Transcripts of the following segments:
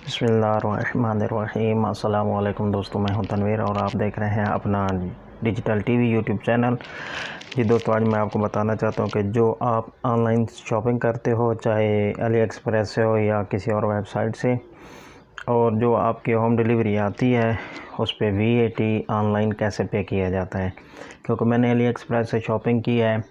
बिस्मिल्लाहिर्रहमानिर्रहीम। अस्सलाम वालेकुम दोस्तों, मैं हूं तनवीर और आप देख रहे हैं अपना डिजिटल टीवी यूट्यूब चैनल। जी दोस्तों, आज मैं आपको बताना चाहता हूं कि जो आप ऑनलाइन शॉपिंग करते हो, चाहे अली एक्सप्रेस से हो या किसी और वेबसाइट से, और जो आपकी होम डिलीवरी आती है उस पर VAT ऑनलाइन कैसे पे किया जाता है। क्योंकि मैंने अली एक्सप्रेस से शॉपिंग की है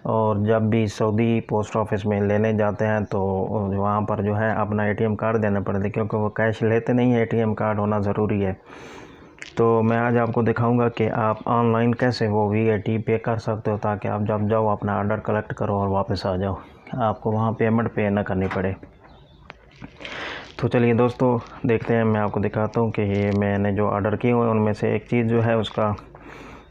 और जब भी सऊदी पोस्ट ऑफिस में लेने जाते हैं तो वहाँ पर जो है अपना ATM कार्ड देना पड़ता है, क्योंकि वो कैश लेते नहीं है। ATM कार्ड होना ज़रूरी है। तो मैं आज आपको दिखाऊंगा कि आप ऑनलाइन कैसे वो VAT पे कर सकते हो, ताकि आप जब जाओ अपना ऑर्डर कलेक्ट करो और वापस आ जाओ, आपको वहाँ पेमेंट पे ना करनी पड़े। तो चलिए दोस्तों देखते हैं, मैं आपको दिखाता हूँ कि ये मैंने जो ऑर्डर किए हुए उनमें से एक चीज़ जो है उसका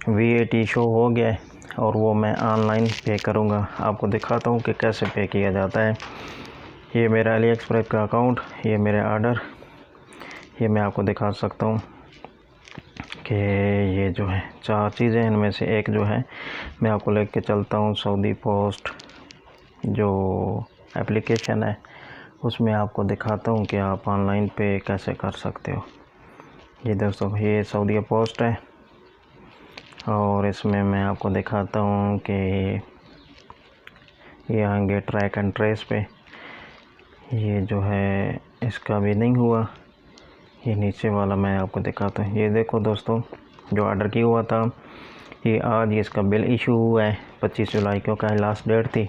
VAT शो हो गया है और वो मैं ऑनलाइन पे करूँगा। आपको दिखाता हूँ कि कैसे पे किया जाता है। ये मेरा अली एक्सप्रेस का अकाउंट, ये मेरे ऑर्डर, ये मैं आपको दिखा सकता हूँ कि ये जो है 4 चीज़ें, इनमें से एक जो है मैं आपको लेके चलता हूँ सऊदी पोस्ट जो एप्लीकेशन है, उसमें आपको दिखाता हूँ कि आप ऑनलाइन पे कैसे कर सकते हो। ये दोस्तों, ये सऊदी पोस्ट है और इसमें मैं आपको दिखाता हूँ कि ये आएंगे ट्रैक एंड ट्रेस पे। ये जो है इसका भी नहीं हुआ, ये नीचे वाला मैं आपको दिखाता हूँ। ये देखो दोस्तों, जो ऑर्डर किया हुआ था ये आज इसका बिल इशू हुआ है 25 जुलाई, क्योंकि लास्ट डेट थी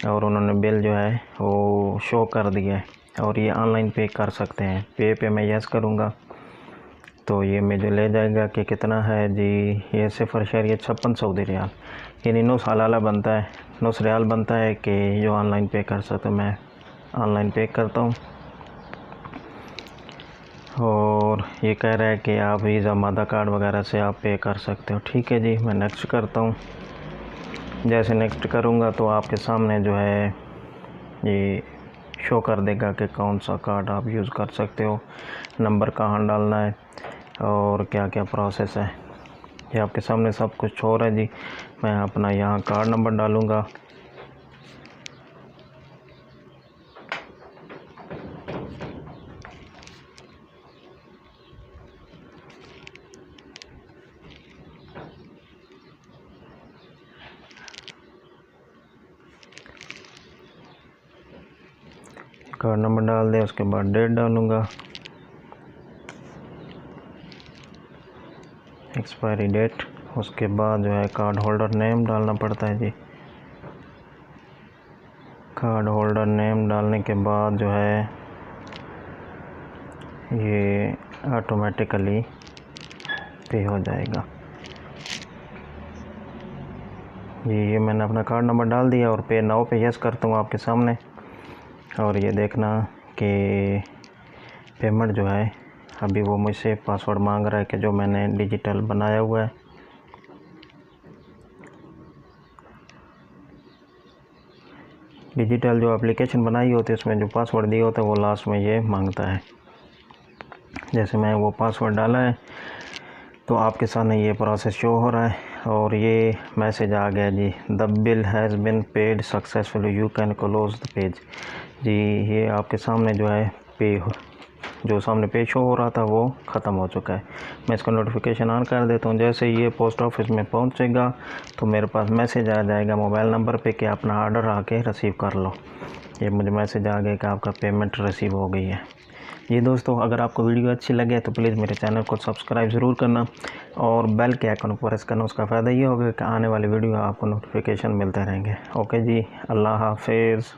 और उन्होंने बिल जो है वो शो कर दिया है। और ये ऑनलाइन पे कर सकते हैं। पे मैं यस करूँगा तो ये मुझे ले जाएगा कि कितना है जी, ये 0.56 सऊदी रियाल, यानी 9 सालाना बनता है, 9 रियाल बनता है कि जो ऑनलाइन पे कर सकते। मैं ऑनलाइन पे करता हूँ और ये कह रहा है कि आप वीज़ा मादा कार्ड वगैरह से आप पे कर सकते हो। ठीक है जी, मैं नेक्स्ट करता हूँ। जैसे नेक्स्ट करूँगा तो आपके सामने जो है ये शो कर देगा कि कौन सा कार्ड आप यूज़ कर सकते हो, नंबर कहाँ डालना है और क्या क्या प्रोसेस है। ये आपके सामने सब कुछ हो रहा है जी। मैं अपना यहाँ कार्ड नंबर डालूँगा, कार्ड नंबर डाल दे, उसके बाद डेट डालूँगा, एक्सपायरी डेट, उसके बाद जो है कार्ड होल्डर नेम डालना पड़ता है जी। कार्ड होल्डर नेम डालने के बाद जो है ये ऑटोमेटिकली पे हो जाएगा। ये मैंने अपना कार्ड नंबर डाल दिया और पे नाउ पे यस करता हूँ आपके सामने। और ये देखना कि पेमेंट जो है अभी वो मुझसे पासवर्ड मांग रहा है कि जो मैंने डिजिटल बनाया हुआ है। डिजिटल जो एप्लीकेशन बनाई होती है उसमें जो पासवर्ड दिया होता है वो लास्ट में ये मांगता है। जैसे मैं वो पासवर्ड डाला है तो आपके सामने ये प्रोसेस शो हो रहा है और ये मैसेज आ गया जी, the bill has been paid successfully, you can close the page. जी ये आपके सामने जो है जो सामने पे शो हो रहा था वो ख़त्म हो चुका है। मैं इसका नोटिफिकेशन ऑन कर देता हूँ। जैसे ये पोस्ट ऑफिस में पहुँचेगा तो मेरे पास मैसेज आ जाएगा मोबाइल नंबर पे कि अपना ऑर्डर आके रिसीव कर लो। ये मुझे मैसेज आ गया कि आपका पेमेंट रिसीव हो गई है। जी दोस्तों, अगर आपको वीडियो अच्छी लगे तो प्लीज़ मेरे चैनल को सब्सक्राइब ज़रूर करना और बेल के आइकन को प्रेस करना। उसका फ़ायदा ये होगा कि आने वाली वीडियो आपको नोटिफिकेशन मिलते रहेंगे। ओके जी, अल्लाह हाफिज़।